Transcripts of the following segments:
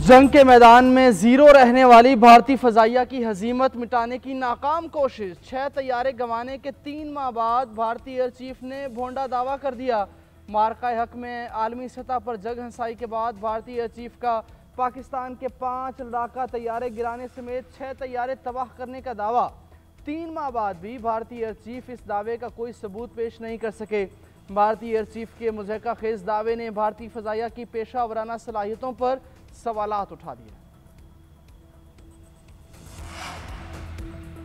जंग के मैदान में जीरो रहने वाली भारतीय फजाइया की हजीमत मिटाने की नाकाम कोशिश। 6 तैयारे गंवाने के 3 माह बाद भारतीय एयर चीफ ने भोंडा दावा कर दिया। मार्का हक में आलमी सतह पर जग हंसाई के बाद भारतीय एयर चीफ का पाकिस्तान के 5 लड़ाका तैयारे गिराने समेत 6 तैयारे तबाह करने का दावा। 3 माह बाद भी भारतीय एयर चीफ इस दावे का कोई सबूत पेश नहीं कर सके। भारतीय एयर चीफ के मुज़हका खेज दावे ने भारतीय फजाइया की पेशा वराना सलाहियतों पर सवालात उठा दिए।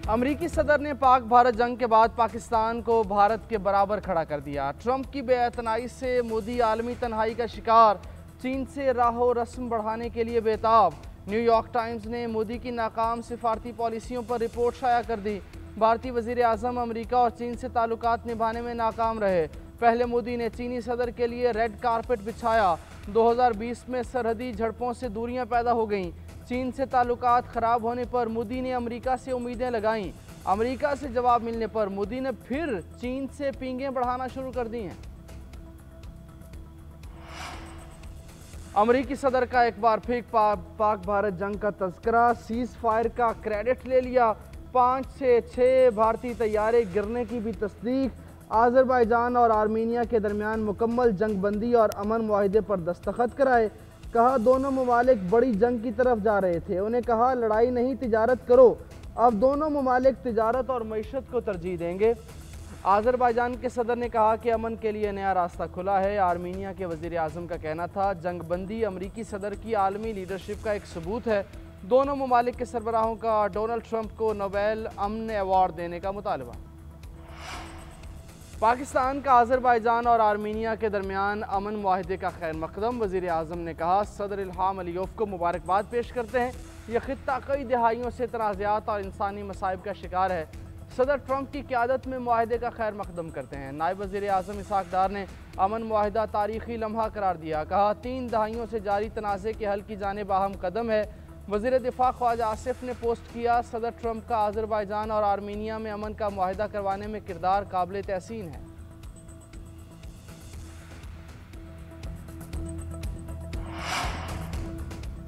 अमरीकी सदर ने पाक भारत जंग के बाद पाकिस्तान को भारत के बराबर खड़ा कर दिया। ट्रंप की बेअतनाई से मोदी आलमी तन्हाई का शिकार, चीन से राहो रस्म बढ़ाने के लिए बेताब। न्यूयॉर्क टाइम्स ने मोदी की नाकाम सिफारती पॉलिसियों पर रिपोर्ट शाया कर दी। भारतीय वजीर आजम अमरीका और चीन से ताल्लुकात निभाने में नाकाम रहे। पहले मोदी ने चीनी सदर के लिए रेड कारपेट बिछाया। 2020 में सरहदी झड़पों से दूरियां पैदा हो गईं। चीन से ताल्लुकात खराब होने पर मोदी ने अमेरिका से उम्मीदें लगाईं। अमेरिका से जवाब मिलने पर मोदी ने फिर चीन से पींगें बढ़ाना शुरू कर दी हैं। अमेरिकी सदर का एक बार फिर पाक भारत जंग का तज़किरा, सीज फायर का क्रेडिट ले लिया। 5 से 6 भारतीय तैयारे गिरने की भी तस्दीक। आज़रबाईजान और आर्मीनिया के दरमियान मुकम्मल जंगबंदी और अमन मुआहिदे पर दस्तखत कराए। कहा दोनों ममालिक बड़ी जंग की तरफ जा रहे थे। उन्हें कहा लड़ाई नहीं तिजारत करो। अब दोनों ममालिक तिजारत और मईशत को तरजीह देंगे। आज़रबाईजान के सदर ने कहा कि अमन के लिए नया रास्ता खुला है। आर्मीनिया के वज़ीर आज़म का कहना था जंगबंदी अमरीकी सदर की आलमी लीडरशिप का एक सबूत है। दोनों ममालिक के सरबराहों का डोनाल्ड ट्रंप को नोबेल अमन अवार्ड देने का मुतालबा। पाकिस्तान का आज़रबाईजान और आर्मीनिया के दरमियान अमन मुआहिदे का खैर मकदम। वज़ीर आज़म ने कहा सदर इल्हाम अलीयव को मुबारकबाद पेश करते हैं। यह खित्ता कई दहाइयों से तनाज़ात और इंसानी मसाइब का शिकार है। सदर ट्रंप की क़यादत में मुआहिदे का खैर मकदम करते हैं। नायब वज़ीर आज़म इसहाक़ डार ने अमन मुआहिदा तारीख़ी लम्हा करार दिया। कहा 3 दहाइयों से जारी तनाज़े के हल की जानिब अहम कदम है। वज़ीर दिफ़ा ख्वाजा आसिफ ने पोस्ट किया सदर ट्रंप का आज़रबाईजान और आर्मीनिया में अमन का मुआहिदा करवाने में किरदार काबिल तहसीन है।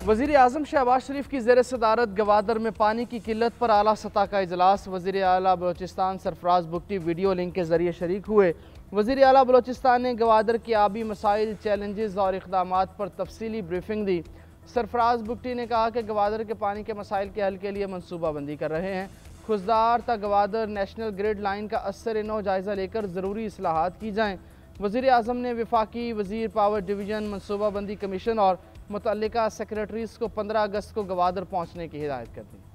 वज़ीर आज़म शहबाज शरीफ की ज़ेर सदारत गवादर में पानी की किल्लत पर आला सतह का इजलास। वज़ीर आला बलोचिस्तान सरफराज बुगटी वीडियो लिंक के ज़रिए शरीक हुए। वज़ीर आला बलोचिस्तान ने गवादर के आबी मसाइल, चैलेंजेस और इक़दामात पर तफसीली ब्रीफिंग दी। सरफराज बुगटी ने कहा कि गवादर के पानी के मसाइल के हल के लिए मनसूबाबंदी कर रहे हैं। खुशदार ता गवादर नेशनल ग्रिड लाइन का असर नो जायज़ा लेकर ज़रूरी इस्लाहात की जाएँ। वज़ीर आज़म ने वफाकी वज़ीर पावर डिवीज़न, मनसूबाबंदी कमीशन और मुतल्लिका सेक्रेटरीज को 15 अगस्त को गवादर पहुँचने की हिदायत कर दी।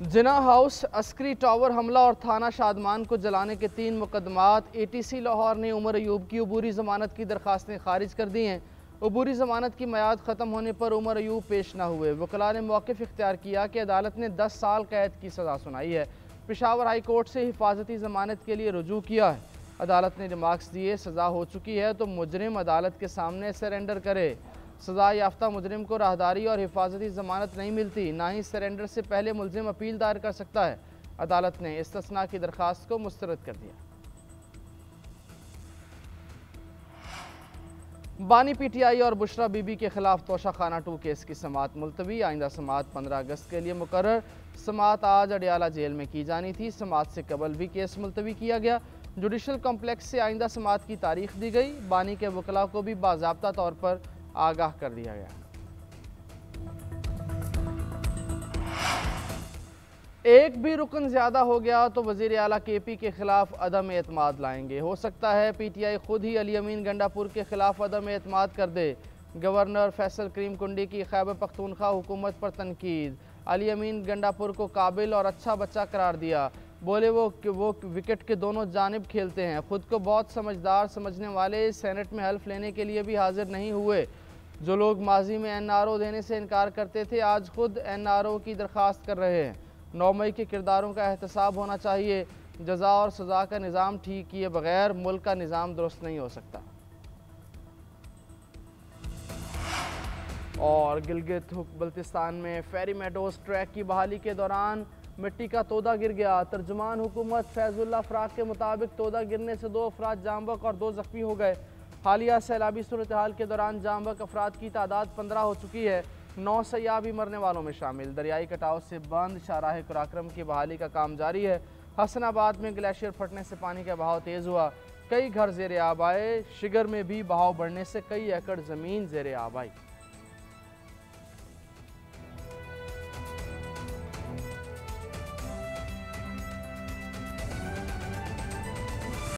जिना हाउस, अस्करी टावर हमला और थाना शादमान को जलाने के 3 मुकदमात। ATC लाहौर ने उमर अयूब की अबूरी ज़मानत की दरख्वास्तें खारिज कर दी हैं। अबूरी ज़मानत की मियाद ख़त्म होने पर उमर अयूब पेश न हुए। वकला ने मौक़िफ़ इख्तियार किया कि अदालत ने 10 साल कैद की सज़ा सुनाई है। पेशावर हाई कोर्ट से हिफाजती ज़मानत के लिए रुजू किया है। अदालत ने रिमार्क्स दिए सज़ा हो चुकी है तो मुजरिम अदालत के सामने सरेंडर करे। सज़ा याफ्ता मुजरिम को राहदारी और हिफाजती ज़मानत नहीं मिलती, ना ही सरेंडर से पहले मुलजिम अपील दायर कर सकता है। अदालत ने इस्तिस्ना की दरख्वास्त को मुस्तरद कर दिया। बानी PTI और बुशरा बीबी के खिलाफ तोशाखाना 2 केस की समाअत मुलतवी। आइंदा समाअत 15 अगस्त के लिए मुकर्रर। समाअत आज अडियाला जेल में की जानी थी। समाअत से कबल भी केस मुलतवी किया गया। जुडिशल कॉम्प्लेक्स से आइंदा समाअत की तारीख दी गई। बानी के वकला को भी बाज़ाब्ता तौर पर आगाह कर दिया गया। एक भी रुकन ज़्यादा हो गया तो वज़ीर आला KP के खिलाफ अदम एतमाद लाएंगे। हो सकता है PTI खुद ही अली अमीन गंडापुर के खिलाफ अदम एतमाद कर दे। गवर्नर फैसल करीम कुंडी की खैबर पख्तूनख्वा हुकूमत पर तनकीद। अली अमीन गंडापुर को काबिल और अच्छा बच्चा करार दिया। बोले वो विकेट के दोनों जानिब खेलते हैं। खुद को बहुत समझदार समझने वाले सेनेट में हल्फ लेने के लिए भी हाजिर नहीं हुए। जो लोग माजी में NRO देने से इनकार करते थे आज खुद NRO की दरख्वास्त कर रहे हैं। 9 मई के किरदारों का एहतसाब होना चाहिए। जजा और सज़ा का निज़ाम ठीक किए बगैर मुल्क का निज़ाम दुरुस्त नहीं हो सकता। और गिलगित बल्तिस्तान में फेरी मेडोज ट्रैक की बहाली के दौरान मिट्टी का तोदा गिर गया। तर्जुमान हुकूमत फैजुल्ला फराक के मुताबिक तोदा गिरने से 2 अफराद जाम बहक और 2 जख्मी हो गए। हालिया सैलाबी सूरत हाल के दौरान जाम बहक अफराद की तादाद 15 हो चुकी है। 9 सयाह भी मरने वालों में शामिल। दरियाई कटाव से बंद शाहराह कुराक्रम की बहाली का काम जारी है। हसनाबाद में ग्लेशियर फटने से पानी का बहाव तेज़ हुआ, कई घर ज़ेर आब आए। शिगर में भी बहाव बढ़ने से कई एकड़ ज़मीन ज़ेर आब आई।